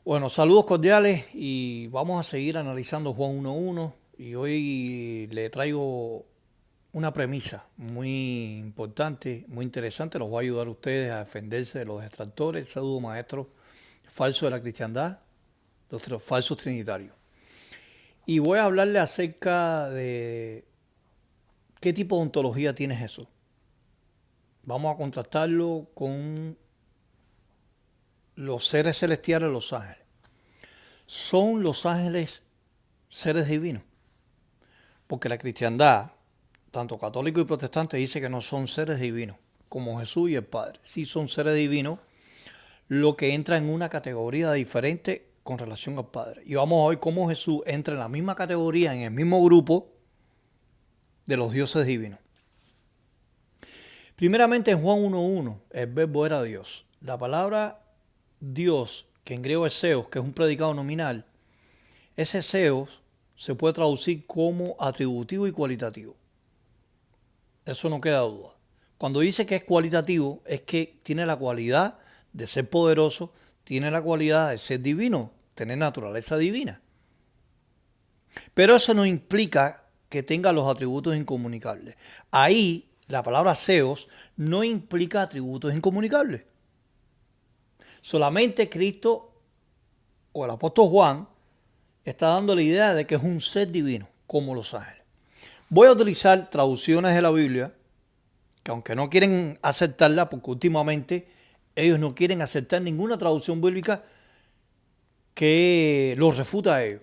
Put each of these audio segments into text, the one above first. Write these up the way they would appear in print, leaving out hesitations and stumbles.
Bueno, saludos cordiales y vamos a seguir analizando Juan 1.1 y hoy le traigo una premisa muy importante, muy interesante, los va a ayudar a ustedes a defenderse de los detractores, pseudo maestros falsos de la cristiandad, los falsos trinitarios. Y voy a hablarle acerca de qué tipo de ontología tiene Jesús. Vamos a contrastarlo con los seres celestiales, los ángeles. ¿Son los ángeles seres divinos? Porque la cristiandad, tanto católico y protestante, dice que no son seres divinos, como Jesús y el Padre. Sí son seres divinos, lo que entra en una categoría diferente con relación al Padre. Y vamos a ver cómo Jesús entra en la misma categoría, en el mismo grupo de los dioses divinos. Primeramente en Juan 1.1, el verbo era Dios. La palabra Dios, que en griego es Theos, que es un predicado nominal, ese Theos se puede traducir como atributivo y cualitativo. Eso no queda duda. Cuando dice que es cualitativo, es que tiene la cualidad de ser poderoso, tiene la cualidad de ser divino, tener naturaleza divina. Pero eso no implica que tenga los atributos incomunicables. Ahí la palabra Theos no implica atributos incomunicables. Solamente Cristo o el apóstol Juan está dando la idea de que es un ser divino, como los ángeles. Voy a utilizar traducciones de la Biblia, que aunque no quieren aceptarla, porque últimamente ellos no quieren aceptar ninguna traducción bíblica que los refuta a ellos.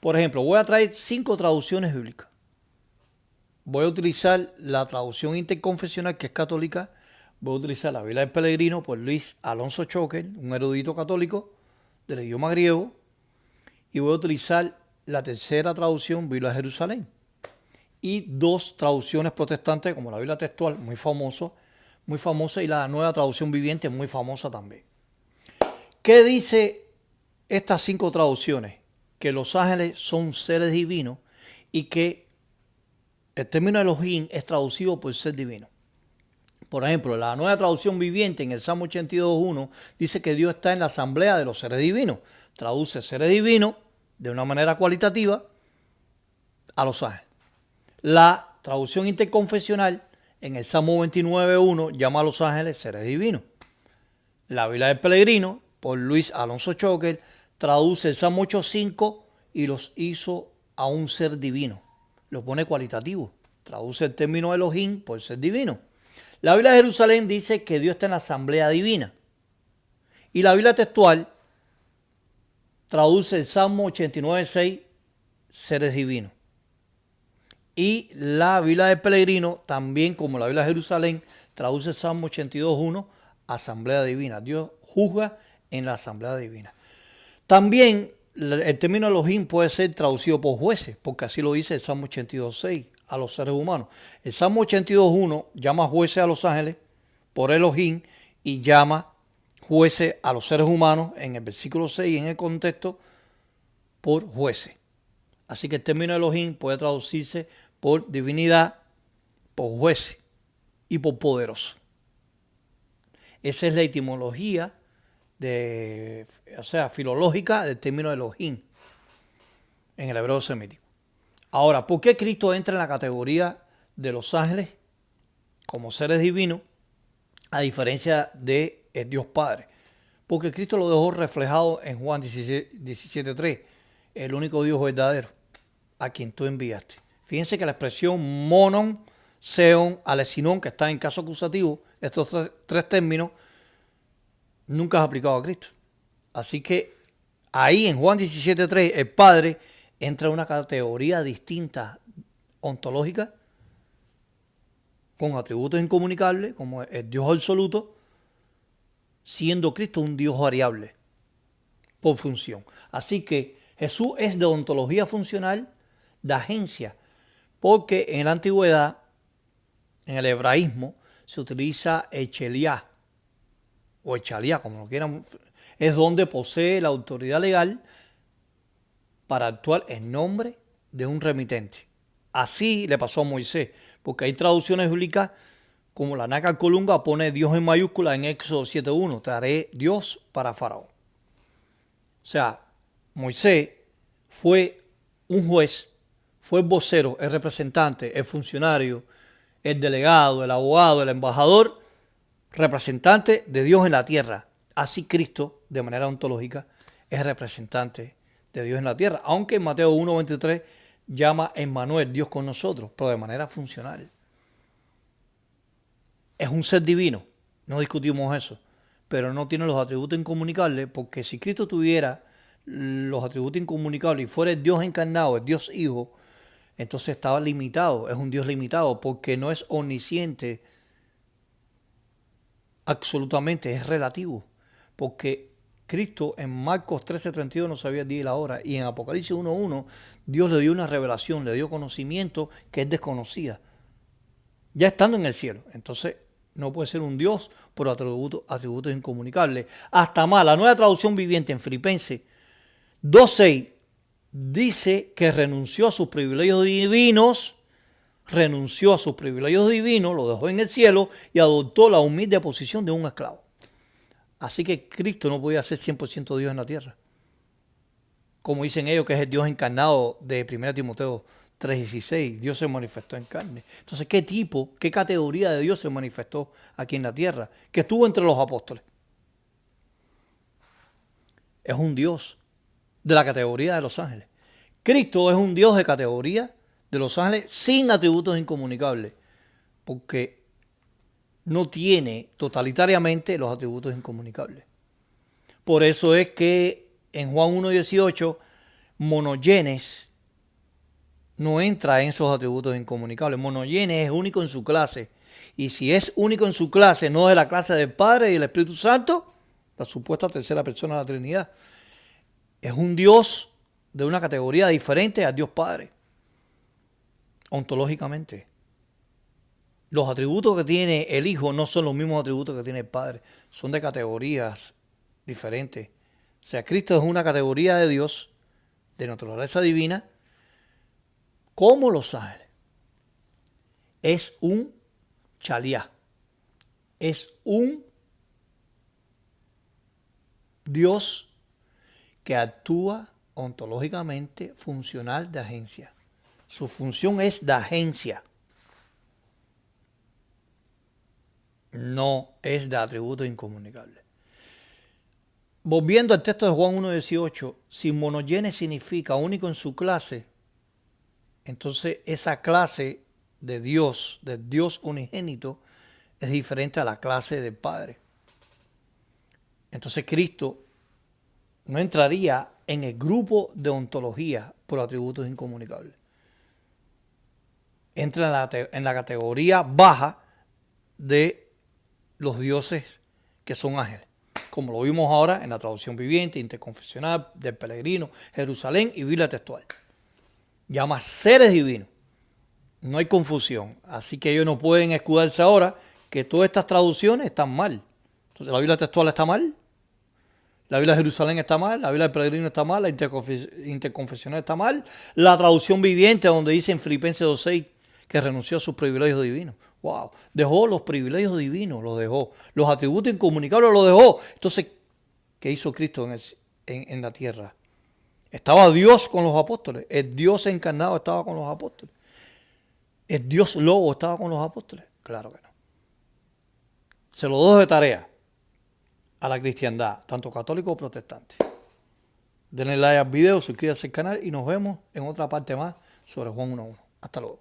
Por ejemplo, voy a traer 5 traducciones bíblicas. Voy a utilizar la traducción interconfesional, que es católica. Voy a utilizar la Biblia del Peregrino por Luis Alonso Choquer, un erudito católico del idioma griego. Y voy a utilizar la tercera traducción, Biblia de Jerusalén. Y 2 traducciones protestantes, como la Biblia textual, muy famosa, y la nueva traducción viviente, muy famosa también. ¿Qué dice estas 5 traducciones? Que los ángeles son seres divinos y que el término Elohim es traducido por ser divino. Por ejemplo, la nueva traducción viviente en el Salmo 82.1 dice que Dios está en la asamblea de los seres divinos. Traduce seres divinos de una manera cualitativa a los ángeles. La traducción interconfesional en el Salmo 29.1 llama a los ángeles seres divinos. La Biblia del Peregrino, por Luis Alonso Choquer, traduce el Salmo 8.5 y los hizo a un ser divino. Lo pone cualitativo. Traduce el término Elohim por ser divino. La Biblia de Jerusalén dice que Dios está en la asamblea divina. Y la Biblia textual traduce el Salmo 89.6, seres divinos. Y la Biblia del Peregrino, también como la Biblia de Jerusalén, traduce el Salmo 82.1, asamblea divina. Dios juzga en la asamblea divina. También el término Elohim puede ser traducido por jueces, porque así lo dice el Salmo 82.6 a los seres humanos. El Salmo 82.1 llama jueces a los ángeles por Elohim y llama jueces a los seres humanos en el versículo 6 en el contexto por jueces. Así que el término Elohim puede traducirse por divinidad, por jueces y por poderoso. Esa es la etimología filológica del término Elohim en el hebreo semítico. Ahora, ¿por qué Cristo entra en la categoría de los ángeles como seres divinos a diferencia de el Dios Padre? Porque Cristo lo dejó reflejado en Juan 17.3, el único Dios verdadero a quien tú enviaste. Fíjense que la expresión monon, seon, alesinón, que está en caso acusativo, estos tres términos, nunca es aplicado a Cristo. Así que ahí en Juan 17.3 el Padre entra en una categoría distinta, ontológica, con atributos incomunicables, como el Dios absoluto, siendo Cristo un Dios variable por función. Así que Jesús es de ontología funcional, de agencia, porque en la antigüedad, en el hebraísmo, se utiliza echeliá, o echaliá, como lo quieran, es donde posee la autoridad legal para actuar en nombre de un remitente. Así le pasó a Moisés, porque hay traducciones bíblicas como la Nácar Colunga pone Dios en mayúscula en Éxodo 7.1, te haré Dios para Faraón. O sea, Moisés fue un juez, fue el vocero, el representante, el funcionario, el delegado, el abogado, el embajador, representante de Dios en la tierra. Así Cristo, de manera ontológica, es representante de Dios en la tierra. Aunque en Mateo 1:23 llama a Emmanuel, Dios con nosotros, pero de manera funcional. Es un ser divino, no discutimos eso, pero no tiene los atributos incomunicables, porque si Cristo tuviera los atributos incomunicables y fuera el Dios encarnado, el Dios Hijo, entonces estaba limitado, es un Dios limitado, porque no es omnisciente absolutamente, es relativo, porque Cristo en Marcos 13:32 no sabía el día y la hora, y en Apocalipsis 1:1 Dios le dio una revelación, le dio conocimiento que él desconocía, ya estando en el cielo. Entonces no puede ser un Dios por atributos incomunicables. Hasta más, la Nueva Traducción Viviente en Filipenses 2:6 dice que renunció a sus privilegios divinos, lo dejó en el cielo y adoptó la humilde posición de un esclavo. Así que Cristo no podía ser 100% Dios en la tierra. Como dicen ellos que es el Dios encarnado de 1 Timoteo 3:16, Dios se manifestó en carne. Entonces, qué categoría de Dios se manifestó aquí en la tierra? Que estuvo entre los apóstoles. Es un Dios de la categoría de los ángeles. Cristo es un Dios de categoría de los ángeles sin atributos incomunicables, porque no tiene totalitariamente los atributos incomunicables. Por eso es que en Juan 1:18, monogenes no entra en esos atributos incomunicables. Monogenes es único en su clase. Y si es único en su clase, no es la clase del Padre y del Espíritu Santo, la supuesta tercera persona de la Trinidad. Es un Dios de una categoría diferente al Dios Padre, ontológicamente. Los atributos que tiene el Hijo no son los mismos atributos que tiene el Padre, son de categorías diferentes. O sea, Cristo es una categoría de Dios, de naturaleza divina, como los ángeles. Es un chaliá, es un Dios que actúa ontológicamente funcional de agencia. Su función es de agencia, no es de atributos incomunicables. Volviendo al texto de Juan 1:18, si monogenes significa único en su clase, entonces esa clase de Dios, del Dios unigénito, es diferente a la clase del Padre. Entonces Cristo no entraría en el grupo de ontología por atributos incomunicables. Entra en la categoría baja de los dioses que son ángeles, como lo vimos ahora en la traducción viviente, interconfesional, del Peregrino, Jerusalén y Biblia textual. Llama seres divinos. No hay confusión. Así que ellos no pueden escudarse ahora que todas estas traducciones están mal. Entonces la Biblia textual está mal, la Biblia de Jerusalén está mal, la Biblia del Peregrino está mal, la interconfesional está mal, la traducción viviente donde dice en Filipenses 2:6 que renunció a sus privilegios divinos. Wow, dejó los privilegios divinos, los dejó. Los atributos incomunicables los dejó. Entonces, ¿qué hizo Cristo en la tierra? Estaba Dios con los apóstoles. El Dios encarnado estaba con los apóstoles. El Dios lobo estaba con los apóstoles. Claro que no. Se lo doy de tarea a la cristiandad, tanto católico como protestante. Denle like al video, suscríbanse al canal y nos vemos en otra parte más sobre Juan 1:1. Hasta luego.